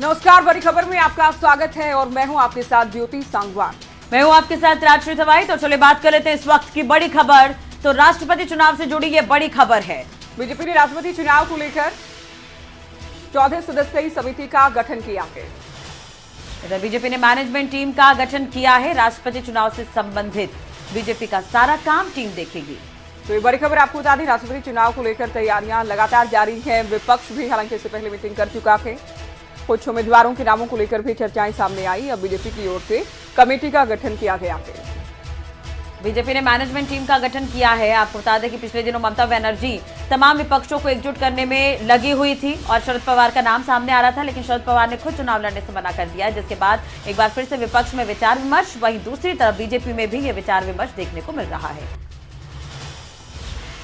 नमस्कार, बड़ी खबर में आपका स्वागत है और मैं हूं आपके साथ ज्योति सांगवान। मैं हूं आपके साथ राजश्री थवाई। तो चलिए बात कर लेते हैं इस वक्त की बड़ी खबर। तो राष्ट्रपति चुनाव से जुड़ी ये बड़ी खबर है। बीजेपी ने राष्ट्रपति चुनाव को लेकर 14 सदस्यीय समिति का गठन किया है। इधर बीजेपी ने मैनेजमेंट टीम का गठन किया है। राष्ट्रपति चुनाव से संबंधित बीजेपी का सारा काम टीम देखेगी। तो ये बड़ी खबर आपको बता दें, राष्ट्रपति चुनाव को लेकर तैयारियां लगातार जारी हैं। विपक्ष भी हालांकि इससे पहले मीटिंग कर चुका है। कुछ उम्मीदवारों के नामों को लेकर भी चर्चाएं सामने आई। अब बीजेपी की ओर से कमेटी का गठन किया गया है। बीजेपी ने मैनेजमेंट टीम का गठन किया है। आपको बता दें कि पिछले दिनों ममता बनर्जी तमाम विपक्षों को एकजुट करने में लगी हुई थी और शरद पवार का नाम सामने आ रहा था, लेकिन शरद पवार ने खुद चुनाव लड़ने से मना कर दिया, जिसके बाद एक बार फिर से विपक्ष में विचार विमर्श। वहीं दूसरी तरफ बीजेपी में भी ये विचार विमर्श देखने को मिल रहा है।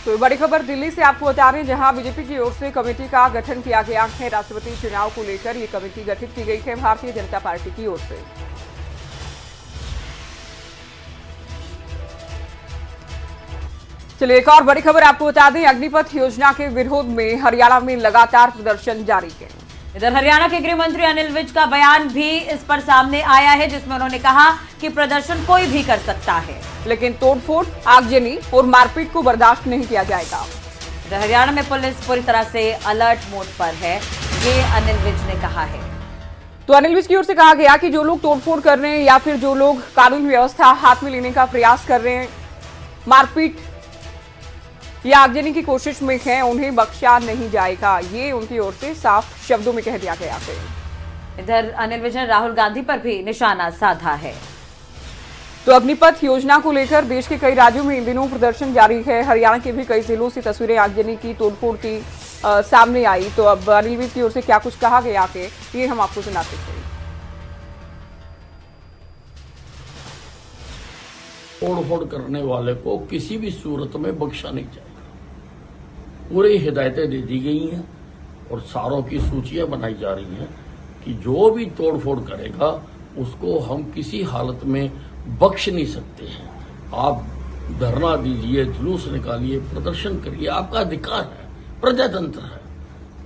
तो बड़ी खबर दिल्ली से आपको बता रहे हैं, जहां बीजेपी की ओर से कमेटी का गठन किया गया है। राष्ट्रपति चुनाव को लेकर ये कमेटी गठित की गई है भारतीय जनता पार्टी की ओर से। चलिए एक और बड़ी खबर आपको बता दें, अग्निपथ योजना के विरोध में हरियाणा में लगातार प्रदर्शन जारी है। इधर हरियाणा के गृह मंत्री अनिल विज का बयान भी इस पर सामने आया है, जिसमें उन्होंने कहा कि प्रदर्शन कोई भी कर सकता है, लेकिन तोड़फोड़, आगजनी और मारपीट को बर्दाश्त नहीं किया जाएगा। इधर हरियाणा में पुलिस पूरी तरह से अलर्ट मोड पर है, ये अनिल विज ने कहा है। तो अनिल विज की ओर से कहा गया कि जो लोग तोड़फोड़ कर रहे हैं या फिर जो लोग कानून व्यवस्था हाथ में लेने का प्रयास कर रहे हैं, मारपीट या आगजनी की कोशिश में हैं, उन्हें बख्शा नहीं जाएगा। ये उनकी ओर से साफ शब्दों में कह दिया गया है। इधर अनिल विज ने राहुल गांधी पर भी निशाना साधा है। तो अग्निपथ योजना को लेकर देश के कई राज्यों में इन दिनों प्रदर्शन जारी है। हरियाणा के भी कई जिलों से तस्वीरें आगजनी की, तोड़फोड़ की सामने आई। तो अब अनिल विज की ओर से क्या कुछ कहा गया है, ये हम आपको सुनाते हैं। तोड़फोड़ करने वाले को किसी भी सूरत में बख्शा नहीं जाएगा। पूरी हिदायतें दे दी गई हैं और सारों की सूचियां बनाई जा रही हैं कि जो भी तोड़फोड़ करेगा उसको हम किसी हालत में बख्श नहीं सकते हैं। आप धरना दीजिए, जुलूस निकालिए, प्रदर्शन करिए, आपका अधिकार है, प्रजातंत्र है,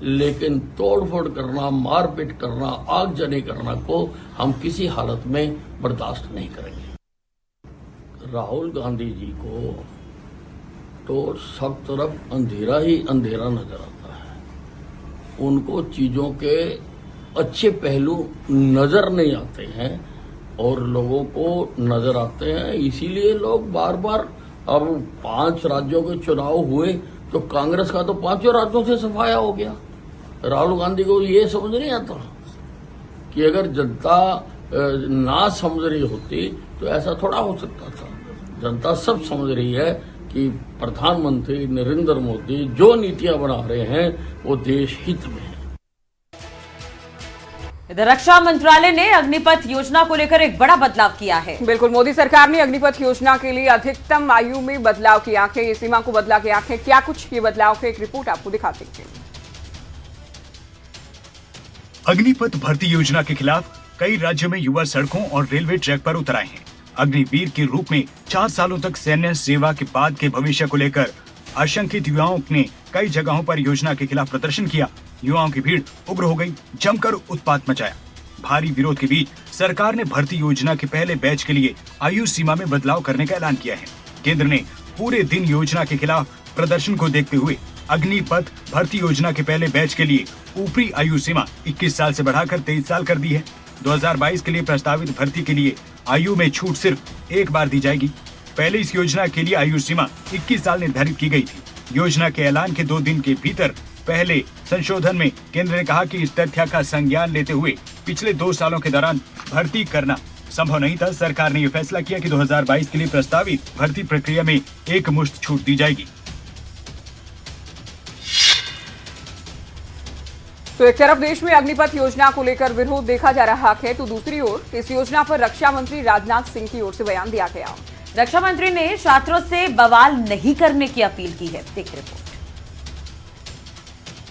लेकिन तोड़फोड़ करना, मारपीट करना, आगजनी करना को हम किसी हालत में बर्दाश्त नहीं करेंगे। राहुल गांधी जी को तो सब तरफ अंधेरा ही अंधेरा नजर आता है। उनको चीजों के अच्छे पहलू नजर नहीं आते हैं और लोगों को नजर आते हैं। इसीलिए लोग बार बार, अब 5 राज्यों के चुनाव हुए तो कांग्रेस का तो 5 राज्यों से सफाया हो गया। राहुल गांधी को ये समझ नहीं आता कि अगर जनता ना समझ रही होती तो ऐसा थोड़ा हो सकता था। जनता सब समझ रही है कि प्रधानमंत्री नरेंद्र मोदी जो नीतियां बना रहे हैं वो देश हित में है। इधर रक्षा मंत्रालय ने अग्निपथ योजना को लेकर एक बड़ा बदलाव किया है। बिल्कुल, मोदी सरकार ने अग्निपथ योजना के लिए अधिकतम आयु में बदलाव किया है। ये सीमा को बदला गया है। क्या कुछ ये बदलाव है, एक रिपोर्ट आपको दिखाते हैं। अग्निपथ भर्ती योजना के खिलाफ कई राज्यों में युवा सड़कों और रेलवे ट्रैक पर उतर आए हैं। अग्निवीर के रूप में 4 सालों तक सैन्य सेवा के बाद के भविष्य को लेकर आशंकित युवाओं ने कई जगहों पर योजना के खिलाफ प्रदर्शन किया। युवाओं की भीड़ उग्र हो गई, जमकर उत्पात मचाया। भारी विरोध के बीच सरकार ने भर्ती योजना के पहले बैच के लिए आयु सीमा में बदलाव करने का ऐलान किया है। केंद्र ने पूरे दिन योजना के खिलाफ प्रदर्शन को देखते हुए अग्निपथ भर्ती योजना के पहले बैच के लिए ऊपरी आयु सीमा 21 साल से बढ़ाकर 23 साल कर दी है। 2022 के लिए प्रस्तावित भर्ती के लिए आयु में छूट सिर्फ एक बार दी जाएगी। पहले इस योजना के लिए आयु सीमा 21 साल निर्धारित की गई थी। योजना के ऐलान के 2 दिन के भीतर पहले संशोधन में केंद्र ने कहा कि इस तथ्य का संज्ञान लेते हुए पिछले 2 सालों के दौरान भर्ती करना संभव नहीं था। सरकार ने यह फैसला किया कि 2022 के लिए प्रस्तावित भर्ती प्रक्रिया में एकमुश्त छूट दी जाएगी। तो एक तरफ देश में अग्निपथ योजना को लेकर विरोध देखा जा रहा है, तो दूसरी ओर इस योजना पर रक्षा मंत्री राजनाथ सिंह की ओर से बयान दिया गया। रक्षा मंत्री ने छात्रों से बवाल नहीं करने की अपील की है। देखिए रिपोर्ट।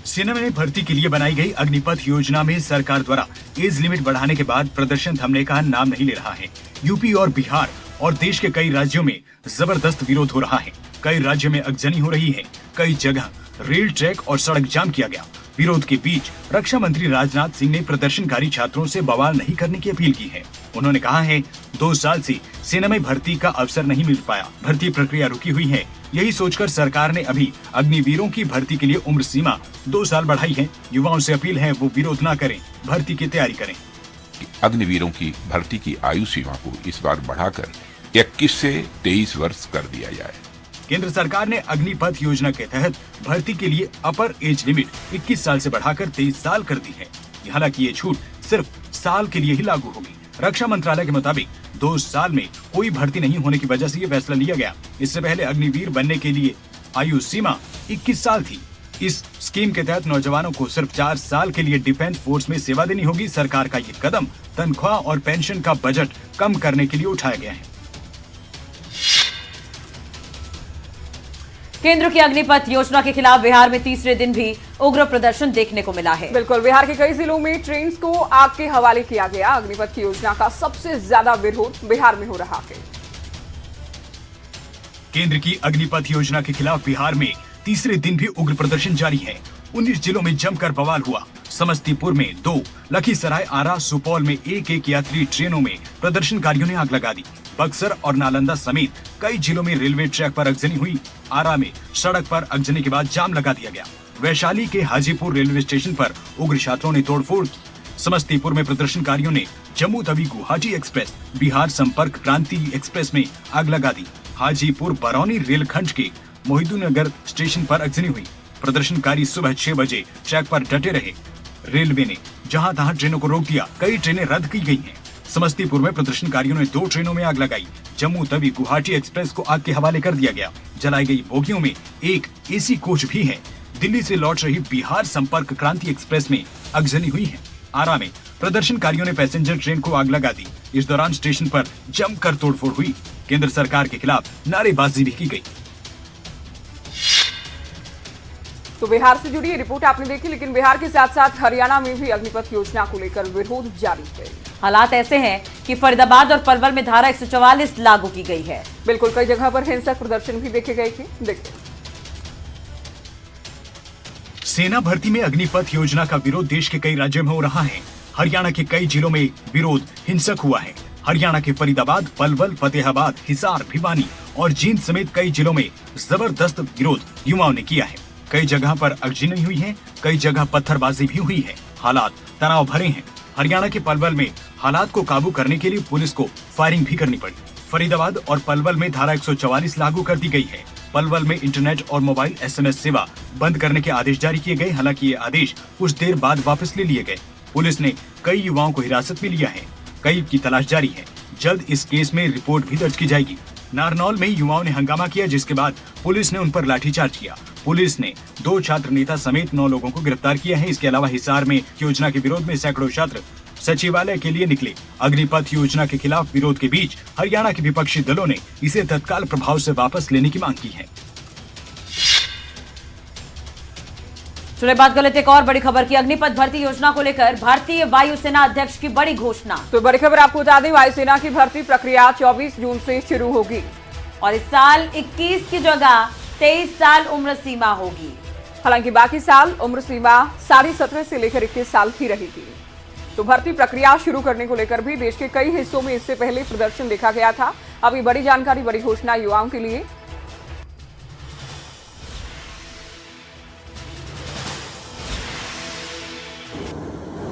सेना में भर्ती के लिए बनाई गई अग्निपथ योजना में सरकार द्वारा एज लिमिट बढ़ाने के बाद प्रदर्शन थमने का नाम नहीं ले रहा है। यूपी और बिहार और देश के कई राज्यों में जबरदस्त विरोध हो रहा है। कई राज्यों में अगजनी हो रही है। कई जगह रेल ट्रैक और सड़क जाम किया गया। विरोध के बीच रक्षा मंत्री राजनाथ सिंह ने प्रदर्शनकारी छात्रों से बवाल नहीं करने की अपील की है। उन्होंने कहा है 2 साल से सेना में भर्ती का अवसर नहीं मिल पाया, भर्ती प्रक्रिया रुकी हुई है। यही सोचकर सरकार ने अभी अग्निवीरों की भर्ती के लिए उम्र सीमा 2 साल बढ़ाई है। युवाओं से अपील है वो विरोध न करें, भर्ती की तैयारी करें। अग्निवीरों की भर्ती की आयु सीमा को इस बार बढ़ाकर 21 से 23 वर्ष कर दिया जाए। केंद्र सरकार ने अग्निपथ योजना के तहत भर्ती के लिए अपर एज लिमिट 21 साल से बढ़ाकर 23 साल कर दी है। हालांकि ये छूट सिर्फ साल के लिए ही लागू होगी। रक्षा मंत्रालय के मुताबिक 2 साल में कोई भर्ती नहीं होने की वजह से ये फैसला लिया गया। इससे पहले अग्निवीर बनने के लिए आयु सीमा 21 साल थी। इस स्कीम के तहत नौजवानों को सिर्फ 4 साल के लिए डिफेंस फोर्स में सेवा देनी होगी। सरकार का ये कदम तनख्वाह और पेंशन का बजट कम करने के लिए उठाया गया है। केंद्र की अग्निपथ योजना के खिलाफ बिहार में तीसरे दिन भी उग्र प्रदर्शन देखने को मिला है। बिल्कुल, बिहार के कई जिलों में ट्रेन को आग के हवाले किया गया। अग्निपथ की योजना का सबसे ज्यादा विरोध बिहार में हो रहा है। केंद्र की अग्निपथ योजना के खिलाफ बिहार में तीसरे दिन भी उग्र प्रदर्शन जारी है। 19 जिलों में जमकर बवाल हुआ। समस्तीपुर में 2, लखीसराय, आरा, सुपौल में 1-1 यात्री ट्रेनों में प्रदर्शनकारियों ने आग लगा दी। बक्सर और नालंदा समेत कई जिलों में रेलवे ट्रैक पर अगजनी हुई। आरा में सड़क पर अगजनी के बाद जाम लगा दिया गया। वैशाली के हाजीपुर रेलवे स्टेशन पर उग्र छात्रों ने तोड़फोड़ की। समस्तीपुर में प्रदर्शनकारियों ने जम्मू तवी गुवाहाटी एक्सप्रेस, बिहार संपर्क क्रांति एक्सप्रेस में आग लगा दी। हाजीपुर बरौनी रेलखंड के मोहिदुनगर स्टेशन पर अगजनी हुई। प्रदर्शनकारी सुबह 6 बजे ट्रैक पर डटे रहे। रेलवे ने जहां तहां ट्रेनों को रोक दिया। कई ट्रेनें रद्द की गई हैं। समस्तीपुर में प्रदर्शनकारियों ने 2 ट्रेनों में आग लगाई। जम्मू तवी गुवाहाटी एक्सप्रेस को आग के हवाले कर दिया गया। जलाई गई बोगियों में एक एसी कोच भी है। दिल्ली से लौट रही बिहार संपर्क क्रांति एक्सप्रेस में अगजनी हुई है। आरा में प्रदर्शनकारियों ने पैसेंजर ट्रेन को आग लगा दी। इस दौरान स्टेशन पर जमकर तोड़फोड़ हुई। केंद्र सरकार के खिलाफ नारेबाजी भी की गई। तो बिहार से जुड़ी ये रिपोर्ट आपने देखी, लेकिन बिहार के साथ साथ हरियाणा में भी अग्निपथ योजना को लेकर विरोध जारी है। हालात ऐसे हैं कि फरीदाबाद और पलवल में धारा 144 लागू की गई है। बिल्कुल, कई जगह पर हिंसक प्रदर्शन भी देखे गए थे। देखते हैं। सेना भर्ती में अग्निपथ योजना का विरोध देश के कई राज्यों में हो रहा है। हरियाणा के कई जिलों में विरोध हिंसक हुआ है। हरियाणा के फरीदाबाद, पलवल, फतेहाबाद, हिसार, भिवानी और जींद समेत कई जिलों में जबरदस्त विरोध युवाओं ने किया है। कई जगह पर अगजनी हुई है, कई जगह पत्थरबाजी भी हुई है। हालात तनाव भरे हैं। हरियाणा के पलवल में हालात को काबू करने के लिए पुलिस को फायरिंग भी करनी पड़ी। फरीदाबाद और पलवल में धारा 144 लागू कर दी गई है। पलवल में इंटरनेट और मोबाइल SMS सेवा बंद करने के आदेश जारी किए गए। हालांकि ये आदेश कुछ देर बाद वापस ले लिए गए। पुलिस ने कई युवाओं को हिरासत में लिया है। कई की तलाश जारी है। जल्द इस केस में रिपोर्ट भी दर्ज की जाएगी। नारनौल में युवाओं ने हंगामा किया, जिसके बाद पुलिस ने उन पर लाठीचार्ज किया। पुलिस ने 2 छात्र नेता समेत 9 लोगों को गिरफ्तार किया है। इसके अलावा हिसार में योजना के विरोध में सैकड़ों छात्र सचिवालय के लिए निकले। अग्निपथ योजना के खिलाफ विरोध के बीच हरियाणा के विपक्षी दलों ने इसे तत्काल प्रभाव से वापस लेने की मांग की है। चलिए बात कर लेते एक और बड़ी खबर की। अग्निपथ भर्ती योजना को लेकर भारतीय वायुसेना अध्यक्ष की बड़ी घोषणा। तो बड़ी खबर आपको बता दें, वायुसेना की भर्ती प्रक्रिया 24 जून से शुरू होगी और इस साल 21 की जगह 23 साल उम्र सीमा होगी। हालांकि बाकी साल उम्र सीमा 17.5 से लेकर 21 साल की रहेगी। तो भर्ती प्रक्रिया शुरू करने को लेकर भी देश के कई हिस्सों में इससे पहले प्रदर्शन देखा गया था। अभी बड़ी जानकारी, बड़ी घोषणा युवाओं के लिए।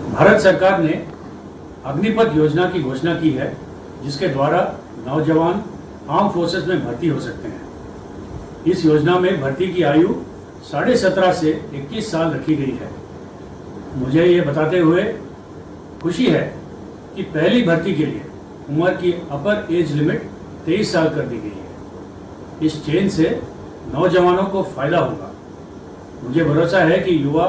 भारत सरकार ने अग्निपथ योजना की घोषणा की है, जिसके द्वारा नौजवान आर्म फोर्सेस में भर्ती हो सकते हैं। इस योजना में भर्ती की आयु 17.5 से 21 साल रखी गई है। मुझे ये बताते हुए खुशी है कि पहली भर्ती के लिए उम्र की अपर एज लिमिट 23 साल कर दी गई है। इस चेंज से नौजवानों को फायदा होगा। मुझे भरोसा है कि युवा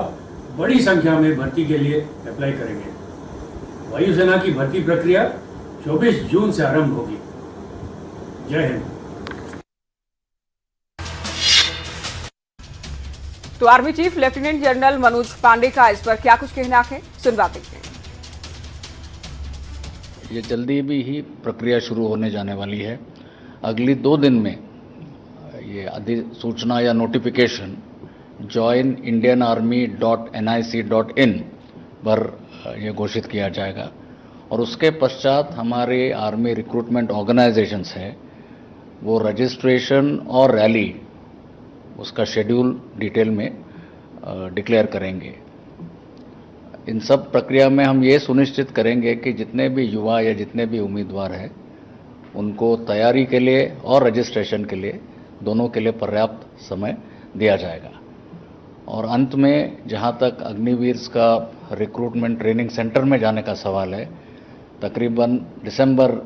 बड़ी संख्या में भर्ती के लिए अप्लाई करेंगे। वायुसेना की भर्ती प्रक्रिया 24 जून से आरंभ होगी। जय हिंद। तो army chief lieutenant general Manoj Pande का इस पर क्या कुछ कहना है, सुनवाते हैं। ये जल्दी भी ही प्रक्रिया शुरू होने जाने वाली है। अगली 2 दिन में ये अधिसूचना या नोटिफिकेशन joinindianarmy.nic.in पर ये घोषित किया जाएगा और उसके पश्चात हमारे आर्मी रिक्रूटमेंट ऑर्गेनाइजेशंस है वो रजिस्ट्रेशन और रैली उसका शेड्यूल डिटेल में डिक्लेयर करेंगे। इन सब प्रक्रिया में हम ये सुनिश्चित करेंगे कि जितने भी युवा या जितने भी उम्मीदवार हैं उनको तैयारी के लिए और रजिस्ट्रेशन के लिए दोनों के लिए पर्याप्त समय दिया जाएगा। और अंत में जहां तक अग्निवीर का रिक्रूटमेंट ट्रेनिंग सेंटर में जाने का सवाल है, तकरीबन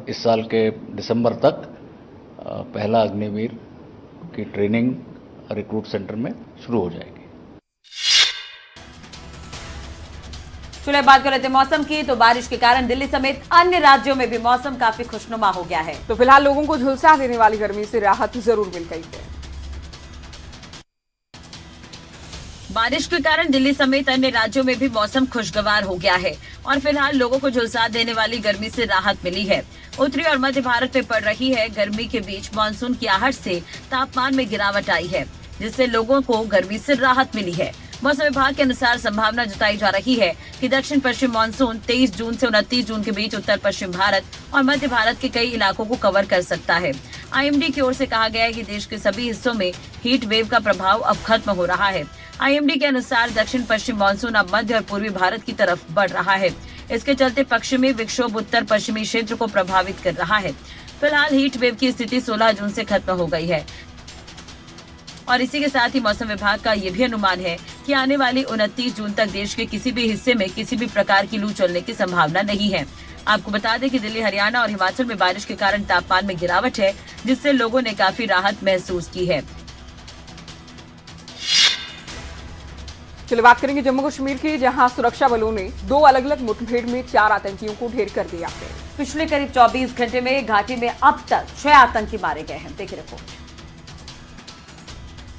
इस साल के दिसंबर तक पहला अग्निवीर की ट्रेनिंग रिक्रूट सेंटर में शुरू हो जाएगी। चलिए बात कर लेते हैं मौसम की। तो बारिश के कारण दिल्ली समेत अन्य राज्यों में भी मौसम काफी खुशनुमा हो गया है। तो फिलहाल लोगों को झुलसा देने वाली गर्मी से राहत जरूर मिल गई है। बारिश के कारण दिल्ली समेत अन्य राज्यों में भी मौसम खुशगवार हो गया है और फिलहाल लोगों को झुलसा देने वाली गर्मी से राहत मिली है। उत्तरी और मध्य भारत में पड़ रही है गर्मी के बीच मानसून की आहट से तापमान में गिरावट आई है, जिससे लोगों को गर्मी से राहत मिली है। मौसम विभाग के अनुसार संभावना जताई जा रही है कि दक्षिण पश्चिम मानसून 23 जून से 29 जून के बीच उत्तर पश्चिम भारत और मध्य भारत के कई इलाकों को कवर कर सकता है। आईएमडी की ओर से कहा गया है कि देश के सभी हिस्सों में हीट वेव का प्रभाव अब खत्म हो रहा है। आईएमडी के अनुसार दक्षिण पश्चिम मानसून अब मध्य और पूर्वी भारत की तरफ बढ़ रहा है। इसके चलते पश्चिमी विक्षोभ उत्तर पश्चिमी क्षेत्र को प्रभावित कर रहा है। फिलहाल हीट वेव की स्थिति 16 जून से खत्म हो गई है और इसी के साथ ही मौसम विभाग का ये भी अनुमान है कि आने वाली 29 जून तक देश के किसी भी हिस्से में किसी भी प्रकार की लू चलने की संभावना नहीं है। आपको बता दें कि दिल्ली, हरियाणा और हिमाचल में बारिश के कारण तापमान में गिरावट है, जिससे लोगों ने काफी राहत महसूस की है। चलिए बात करेंगे जम्मू कश्मीर की, जहां सुरक्षा बलों ने 2 अलग अलग मुठभेड़ में 4 आतंकियों को ढेर कर दिया है। पिछले करीब 24 घंटे में घाटी में अब तक 6 आतंकी मारे गए हैं। देखिए रिपोर्ट।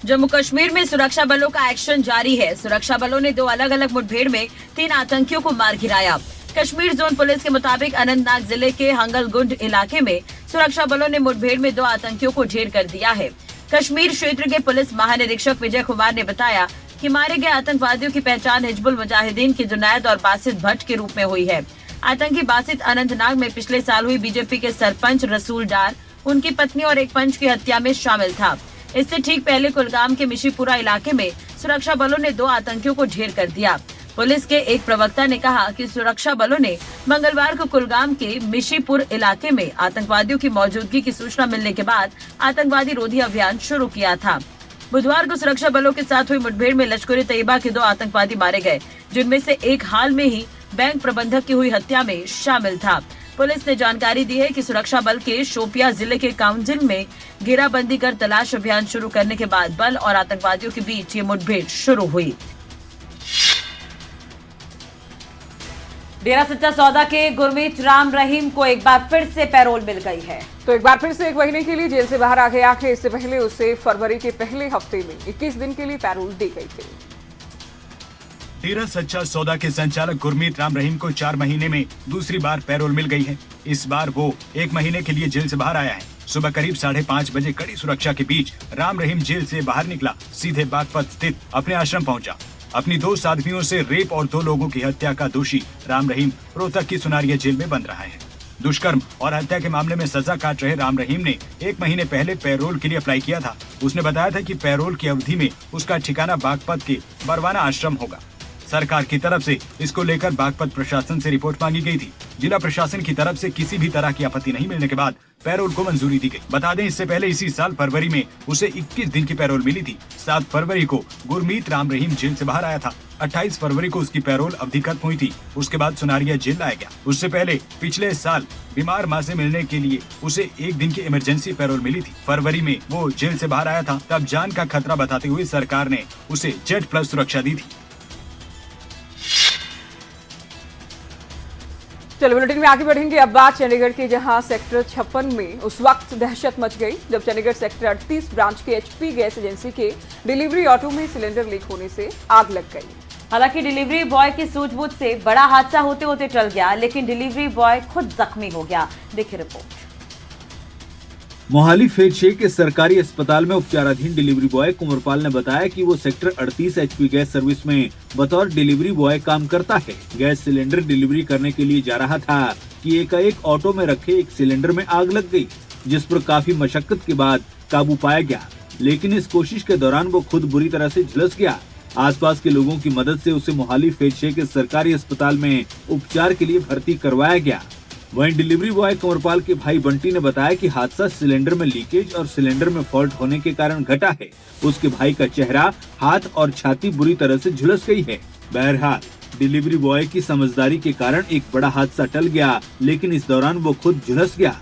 जम्मू कश्मीर में सुरक्षा बलों का एक्शन जारी है। सुरक्षा बलों ने 2 अलग अलग मुठभेड़ में 3 आतंकियों को मार गिराया। कश्मीर जोन पुलिस के मुताबिक अनंतनाग जिले के हंगलगुंड इलाके में सुरक्षा बलों ने मुठभेड़ में 2 आतंकियों को ढेर कर दिया है। कश्मीर क्षेत्र के पुलिस महानिरीक्षक विजय कुमार ने बताया कि मारे गए आतंकवादियों की पहचान हिजबुल मुजाहिदीन के जुनैद और बासित भट्ट के रूप में हुई है। आतंकी बासित अनंतनाग में पिछले साल हुई बीजेपी के सरपंच रसूल डार, उनकी पत्नी और एक पंच की हत्या में शामिल था। इससे ठीक पहले कुलगाम के मिशीपुरा इलाके में सुरक्षा बलों ने 2 आतंकियों को ढेर कर दिया। पुलिस के एक प्रवक्ता ने कहा कि सुरक्षा बलों ने मंगलवार को कुलगाम के मिशीपुर इलाके में आतंकवादियों की मौजूदगी की सूचना मिलने के बाद आतंकवादी रोधी अभियान शुरू किया था। बुधवार को सुरक्षा बलों के साथ हुई मुठभेड़ में लश्कर तैयबा के 2 आतंकवादी मारे गए, जिनमें से एक हाल में ही बैंक प्रबंधक की हुई हत्या में शामिल था। पुलिस ने जानकारी दी है कि सुरक्षा बल के शोपिया जिले के काउंसिल में घेराबंदी कर तलाश अभियान शुरू करने के बाद बल और आतंकवादियों के बीच ये मुठभेड़ शुरू हुई। डेरा सच्चा सौदा के गुरमीत राम रहीम को एक बार फिर से पैरोल मिल गई है। तो एक बार फिर से 1 महीने के लिए जेल से बाहर आ गया है। इससे पहले उसे फरवरी के पहले हफ्ते में 21 दिन के लिए पैरोल दी गई थी। डेरा सच्चा सौदा के संचालक गुरमीत राम रहीम को 4 महीने में दूसरी बार पैरोल मिल गई है। इस बार वो 1 महीने के लिए जेल से बाहर आया है। सुबह करीब 5:30 बजे कड़ी सुरक्षा के बीच राम रहीम जेल से बाहर निकला, सीधे बागपत स्थित अपने आश्रम पहुंचा। अपनी 2 साध्वियों से रेप और 2 लोगों की हत्या का दोषी राम रहीम रोहतक की सुनारिया जेल में बंद रहा है। दुष्कर्म और हत्या के मामले में सजा काट रहे राम रहीम ने 1 महीने पहले पैरोल के लिए अप्लाई किया था। उसने बताया था कि पैरोल की अवधि में उसका ठिकाना बागपत के बरवाना आश्रम होगा। सरकार की तरफ से इसको लेकर बागपत प्रशासन से रिपोर्ट मांगी गई थी। जिला प्रशासन की तरफ से किसी भी तरह की आपत्ति नहीं मिलने के बाद पैरोल को मंजूरी दी गई। बता दें, इससे पहले इसी साल फरवरी में उसे 21 दिन की पैरोल मिली थी। 7 फरवरी को गुरमीत राम रहीम जेल से बाहर आया था। 28 फरवरी को उसकी पैरोल अवधि खत्म हुई थी। उसके बाद सुनारिया जेल लाया गया। उससे पहले पिछले साल बीमार मां से मिलने के लिए उसे 1 दिन की इमरजेंसी पैरोल मिली थी। फरवरी में वो जेल से बाहर आया था। तब जान का खतरा बताते हुए सरकार ने उसे Z+ सुरक्षा दी थी। चलो बुलेटिन में आगे बढ़ेंगे। अब बात चंडीगढ़ के, जहां सेक्टर 56 में उस वक्त दहशत मच गई जब चंडीगढ़ सेक्टर 38 ब्रांच के HP गैस एजेंसी के डिलीवरी ऑटो में सिलेंडर लीक होने से आग लग गई। हालांकि डिलीवरी बॉय की सूझबूझ से बड़ा हादसा होते होते टल गया, लेकिन डिलीवरी बॉय खुद जख्मी हो गया। देखिए रिपोर्ट। मोहाली फेज 6 के सरकारी अस्पताल में उपचाराधीन डिलीवरी बॉय कुंवरपाल ने बताया कि वो सेक्टर 38 HP गैस सर्विस में बतौर डिलीवरी बॉय काम करता है। गैस सिलेंडर डिलीवरी करने के लिए जा रहा था कि एकाएक ऑटो में रखे एक सिलेंडर में आग लग गई, जिस पर काफी मशक्कत के बाद काबू पाया गया, लेकिन इस कोशिश के दौरान वो खुद बुरी तरह से झुलस गया। आसपास के लोगों की मदद से उसे मोहाली फेज 6 के सरकारी अस्पताल में उपचार के लिए भर्ती करवाया गया। वहीं डिलीवरी बॉय कुंवरपाल के भाई बंटी ने बताया कि हादसा सिलेंडर में लीकेज और सिलेंडर में फॉल्ट होने के कारण घटा है। उसके भाई का चेहरा, हाथ और छाती बुरी तरह से झुलस गई है। बहरहाल डिलीवरी बॉय की समझदारी के कारण एक बड़ा हादसा टल गया, लेकिन इस दौरान वो खुद झुलस गया।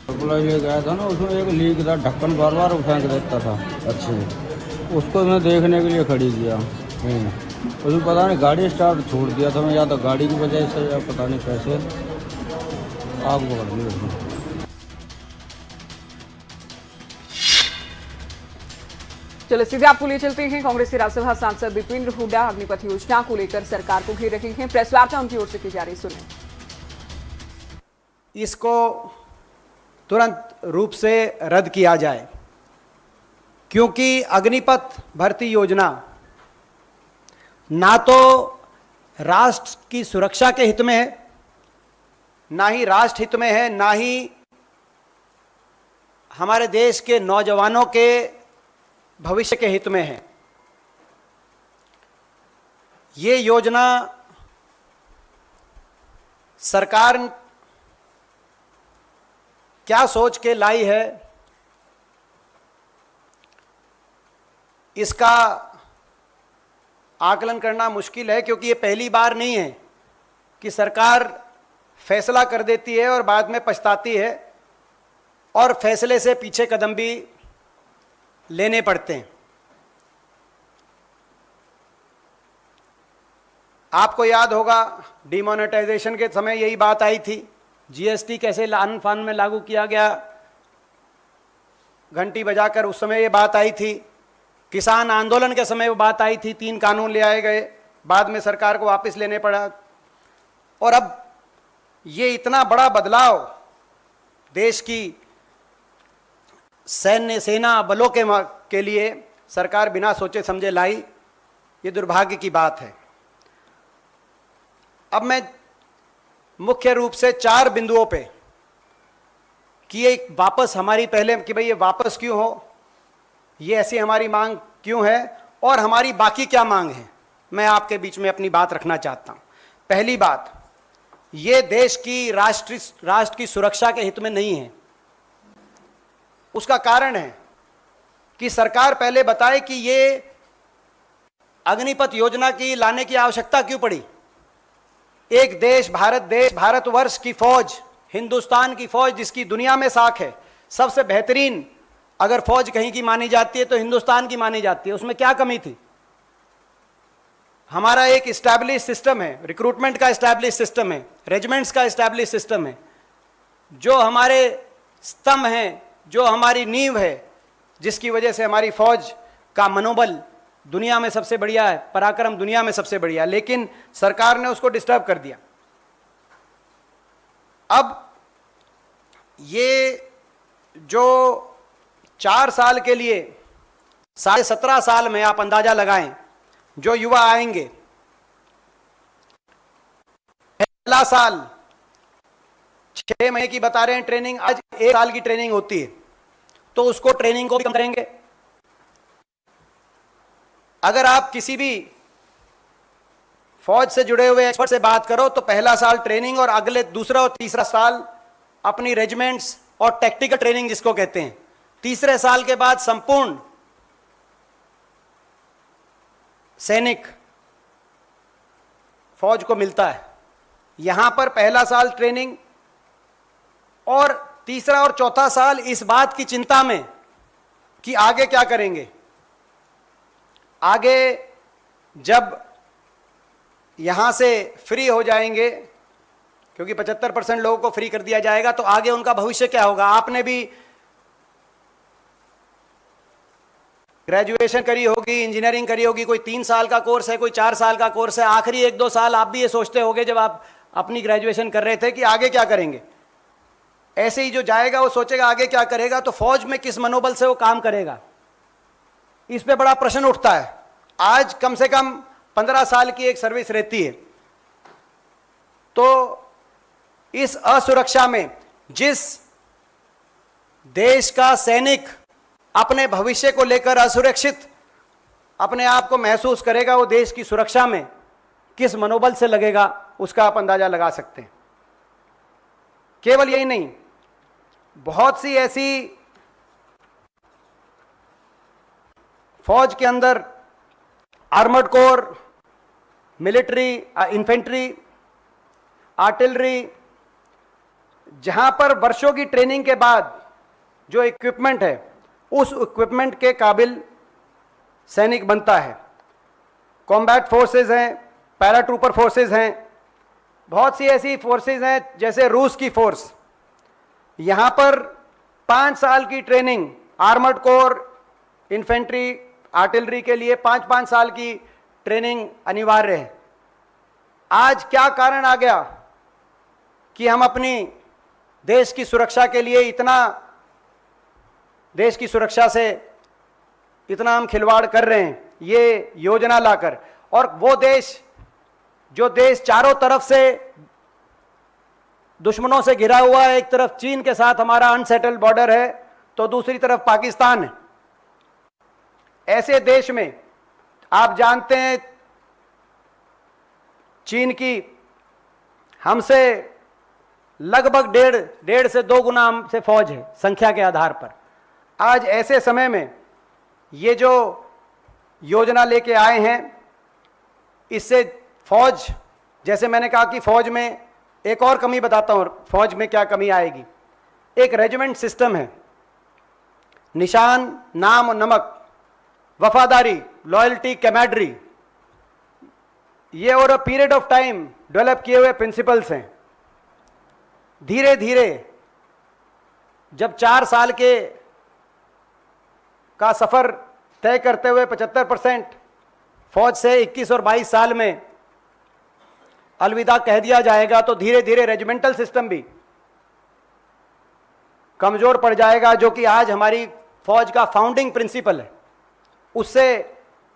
ले गया था ना, उसमें एक लीक था, ढक्कन बार बार उठा के देता था। अच्छे उसको मैं देखने के लिए खड़ी किया, उसमें पता नहीं गाड़ी स्टार्ट छोड़ दिया था मैं, या तो गाड़ी की वजह से या पता नहीं कैसे आग पकड़ ली उसमें। चलो सीधे आपको ले चलते हैं। कांग्रेस के राज्यसभा सांसद दीपेंद्र हुड्डा अग्निपथ योजना को लेकर सरकार को घेर रहे हैं। प्रेस वार्ता उनकी ओर से की जा रही, सुने। इसको तुरंत रूप से रद्द किया जाए, क्योंकि अग्निपथ भर्ती योजना ना तो राष्ट्र की सुरक्षा के हित में है, ना ही राष्ट्र हित में है, ना ही हमारे देश के नौजवानों के भविष्य के हित में है। ये योजना सरकार क्या सोच के लाई है, इसका आकलन करना मुश्किल है, क्योंकि ये पहली बार नहीं है कि सरकार फैसला कर देती है और बाद में पछताती है और फैसले से पीछे कदम भी लेने पड़ते हैं। आपको याद होगा डिमोनेटाइजेशन के समय यही बात आई थी, जीएसटी कैसे लान फान में लागू किया गया, घंटी बजाकर उस समय ये बात आई थी। किसान आंदोलन के समय वो बात आई थी, 3 कानून ले आए गए, बाद में सरकार को वापस लेने पड़ा। और अब ये इतना बड़ा बदलाव देश की सेना बलों के लिए सरकार बिना सोचे समझे लाई, ये दुर्भाग्य की बात है। अब मैं मुख्य रूप से 4 बिंदुओं पे कि ये वापस हमारी पहले कि भाई ये वापस क्यों हो, ये ऐसी हमारी मांग क्यों है और हमारी बाकी क्या मांग है, मैं आपके बीच में अपनी बात रखना चाहता हूं। पहली बात, ये देश की राष्ट्र की सुरक्षा के हित में नहीं है। उसका कारण है कि सरकार पहले बताए कि ये अग्निपथ योजना की लाने की आवश्यकता क्यों पड़ी। एक देश, भारतवर्ष की फौज, हिंदुस्तान की फौज, जिसकी दुनिया में साख है, सबसे बेहतरीन अगर फौज कहीं की मानी जाती है तो हिंदुस्तान की मानी जाती है। उसमें क्या कमी थी? हमारा एक इस्टेब्लिश सिस्टम है, रिक्रूटमेंट का इस्टेब्लिश सिस्टम है, रेजिमेंट्स का इस्टेब्लिश सिस्टम है, जो हमारे स्तंभ हैं, जो हमारी नींव है, जिसकी वजह से हमारी फौज का मनोबल दुनिया में सबसे बढ़िया है, पराक्रम दुनिया में सबसे बढ़िया। लेकिन सरकार ने उसको डिस्टर्ब कर दिया। अब ये जो 4 साल के लिए 17.5 साल में आप अंदाजा लगाएं, जो युवा आएंगे, पहला साल 6 महीने की बता रहे हैं ट्रेनिंग, आज 1 साल की ट्रेनिंग होती है, तो उसको ट्रेनिंग को भी कम करेंगे। अगर आप किसी भी फौज से जुड़े हुए एक्सपर्ट से बात करो तो पहला साल ट्रेनिंग और अगले दूसरा और तीसरा साल अपनी रेजिमेंट्स और टैक्टिकल ट्रेनिंग जिसको कहते हैं, तीसरे साल के बाद संपूर्ण सैनिक फौज को मिलता है। यहां पर पहला साल ट्रेनिंग और तीसरा और चौथा साल इस बात की चिंता में कि आगे क्या करेंगे। आगे जब यहां से फ्री हो जाएंगे, क्योंकि 75% लोगों को फ्री कर दिया जाएगा, तो आगे उनका भविष्य क्या होगा। आपने भी ग्रेजुएशन करी होगी, इंजीनियरिंग करी होगी, कोई 3 साल का कोर्स है, कोई 4 साल का कोर्स है, आखिरी 1-2 साल आप भी ये सोचते होगे जब आप अपनी ग्रेजुएशन कर रहे थे कि आगे क्या करेंगे। ऐसे ही जो जाएगा वो सोचेगा आगे क्या करेगा, तो फौज में किस मनोबल से वो काम करेगा, इस पे बड़ा प्रश्न उठता है। आज कम से कम 15 साल की एक सर्विस रहती है, तो इस असुरक्षा में जिस देश का सैनिक अपने भविष्य को लेकर असुरक्षित अपने आप को महसूस करेगा, वो देश की सुरक्षा में किस मनोबल से लगेगा, उसका आप अंदाजा लगा सकते हैं। केवल यही नहीं, बहुत सी ऐसी फौज के अंदर armoured corps, military, infantry, artillery, जहां पर वर्षों की ट्रेनिंग के बाद जो इक्विपमेंट है, उस इक्विपमेंट के काबिल सैनिक बनता है। कॉम्बैट फोर्सेस हैं, पैराट्रूपर फोर्सेस हैं, बहुत सी ऐसी फोर्सेस हैं जैसे रूस की फोर्स। यहां पर 5 साल की training armoured corps, infantry, artillery के लिए 5-5 साल की ट्रेनिंग अनिवार्य है। आज क्या कारण आ गया कि हम अपनी देश की सुरक्षा के लिए देश की सुरक्षा से इतना हम खिलवाड़ कर रहे हैं, ये योजना लाकर। और वो देश, जो देश चारों तरफ से दुश्मनों से घिरा हुआ है, एक तरफ चीन के साथ हमारा अनसेटल्ड बॉर्डर है, तो दूसरी तरफ पाकिस्तान है। ऐसे देश में आप जानते हैं चीन की हमसे लगभग डेढ़ से 2 गुना हमसे फौज है संख्या के आधार पर। आज ऐसे समय में ये जो योजना लेके आए हैं, इससे फौज, जैसे मैंने कहा कि फौज में एक और कमी बताता हूं, फौज में क्या कमी आएगी। एक रेजिमेंट सिस्टम है, निशान, नाम, नमक, वफादारी, लॉयल्टी, कैमेडरी, ये over a period of time develop किए हुए प्रिंसिपल्स हैं। धीरे धीरे जब 4 साल का सफर तय करते हुए 75% फौज से 21 और 22 साल में अलविदा कह दिया जाएगा, तो धीरे धीरे रेजिमेंटल सिस्टम भी कमजोर पड़ जाएगा, जो कि आज हमारी फौज का फाउंडिंग प्रिंसिपल है। उससे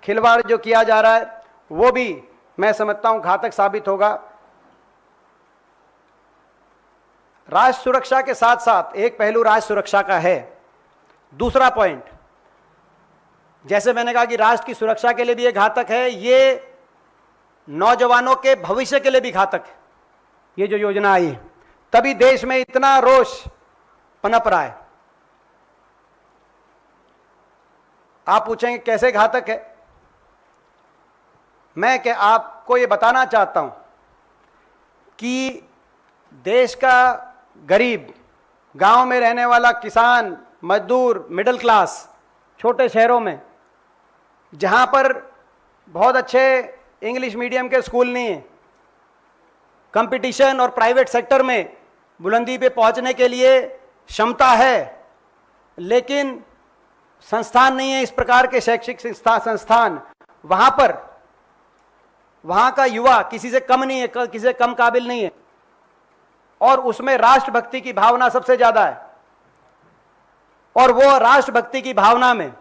खिलवाड़ जो किया जा रहा है वो भी मैं समझता हूं घातक साबित होगा। राष्ट्र सुरक्षा के साथ साथ एक पहलू राष्ट्र सुरक्षा का है। दूसरा पॉइंट, जैसे मैंने कहा कि राष्ट्र की सुरक्षा के लिए भी ये घातक है, ये नौजवानों के भविष्य के लिए भी घातक है। ये जो योजना आई है, तभी देश में इतना रोष पनप रहा है। आप पूछेंगे कैसे घातक है, मैं क्या आपको ये बताना चाहता हूं कि देश का गरीब, गांव में रहने वाला किसान, मजदूर, मिडिल क्लास, छोटे शहरों में जहां पर बहुत अच्छे इंग्लिश मीडियम के स्कूल नहीं है, कंपटीशन और प्राइवेट सेक्टर में बुलंदी पे पहुंचने के लिए क्षमता है, लेकिन संस्थान नहीं है, इस प्रकार के शैक्षिक संस्थान, वहां का युवा किसी से कम नहीं है, किसी से कम काबिल नहीं है, और उसमें राष्ट्रभक्ति की भावना सबसे ज्यादा है। और वो राष्ट्रभक्ति की भावना में,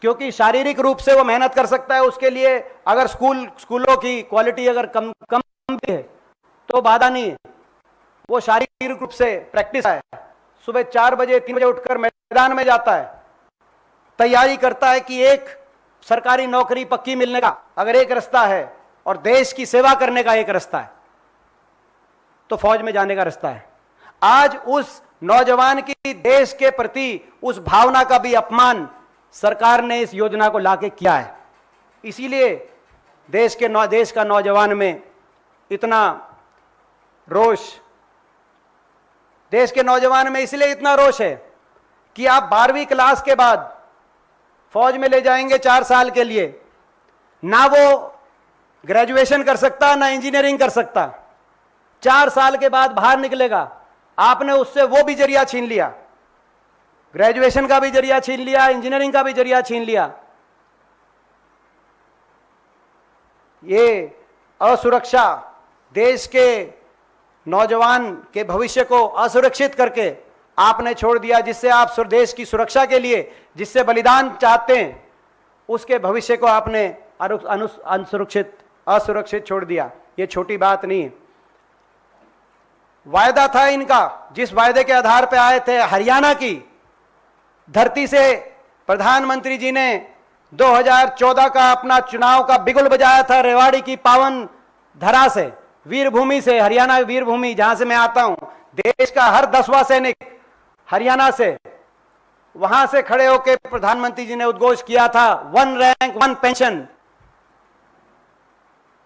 क्योंकि शारीरिक रूप से वो मेहनत कर सकता है, उसके लिए अगर स्कूलों की क्वालिटी अगर कम भी है तो बाधा नहीं है। वो शारीरिक रूप से प्रैक्टिस है, सुबह 4 बजे 3 बजे उठकर मैदान में जाता है, तैयारी करता है कि एक सरकारी नौकरी पक्की मिलने का अगर एक रास्ता है और देश की सेवा करने का एक रास्ता है, तो फौज में जाने का रास्ता है। आज उस नौजवान की देश के प्रति उस भावना का भी अपमान सरकार ने इस योजना को लाके किया है। इसीलिए देश का नौजवान में इतना रोष, देश के नौजवान में इसलिए इतना रोष है कि आप 12वीं क्लास के बाद फौज में ले जाएंगे 4 साल के लिए, ना वो ग्रेजुएशन कर सकता ना इंजीनियरिंग कर सकता। 4 साल के बाद बाहर निकलेगा, आपने उससे वो भी जरिया छीन लिया। ग्रेजुएशन का भी जरिया छीन लिया, इंजीनियरिंग का भी जरिया छीन लिया। ये असुरक्षा देश के नौजवान के भविष्य को असुरक्षित करके आपने छोड़ दिया, जिससे आप देश की सुरक्षा के लिए जिससे बलिदान चाहते हैं उसके भविष्य को आपने असुरक्षित छोड़ दिया। ये छोटी बात नहीं है। वायदा था इनका, जिस वायदे के आधार पर आए थे, हरियाणा की धरती से प्रधानमंत्री जी ने 2014 का अपना चुनाव का बिगुल बजाया था, रेवाड़ी की पावन धरा से, वीरभूमि से, हरियाणा वीरभूमि जहां से मैं आता हूं। देश का हर 10वां सैनिक हरियाणा से, वहां से खड़े होकर प्रधानमंत्री जी ने उद्घोष किया था 1 रैंक 1 पेंशन।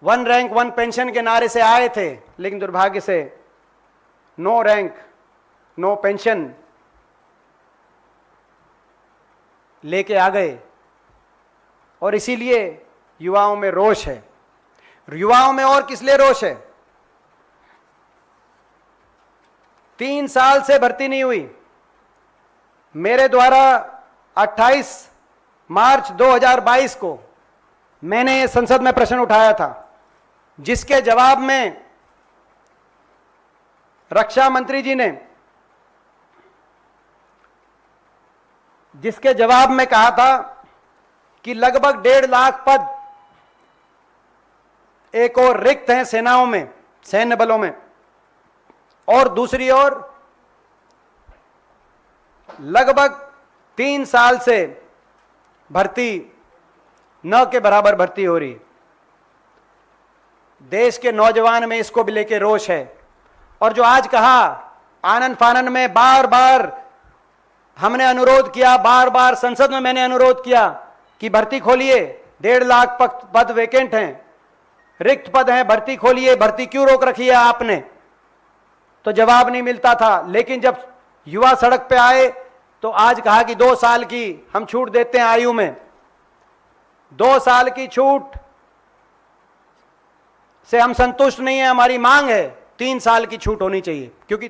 1 रैंक 1 पेंशन के नारे से आए थे, लेकिन दुर्भाग्य से नो रैंक नो पेंशन लेके आ गए। और इसीलिए युवाओं में रोष है। युवाओं में और किस लिए रोष है? 3 साल से भर्ती नहीं हुई। मेरे द्वारा 28 मार्च 2022 को मैंने संसद में प्रश्न उठाया था, जिसके जवाब में रक्षा मंत्री जी ने कहा था कि लगभग 1.5 लाख पद एक और रिक्त हैं सेनाओं में, सैन्य बलों में, और दूसरी ओर लगभग 3 साल से भर्ती न के बराबर भर्ती हो रही। देश के नौजवान में इसको भी लेके रोष है। और जो आज कहा, आनन फानन में बार बार हमने अनुरोध किया, बार बार संसद में मैंने अनुरोध किया कि भर्ती खोलिए, 1.5 लाख पद वेकेंट हैं, रिक्त पद हैं, भर्ती खोलिए, भर्ती क्यों रोक रखी है आपने? तो जवाब नहीं मिलता था। लेकिन जब युवा सड़क पे आए तो आज कहा कि 2 साल की हम छूट देते हैं आयु में। 2 साल की छूट से हम संतुष्ट नहीं है, हमारी मांग है 3 साल की छूट होनी चाहिए, क्योंकि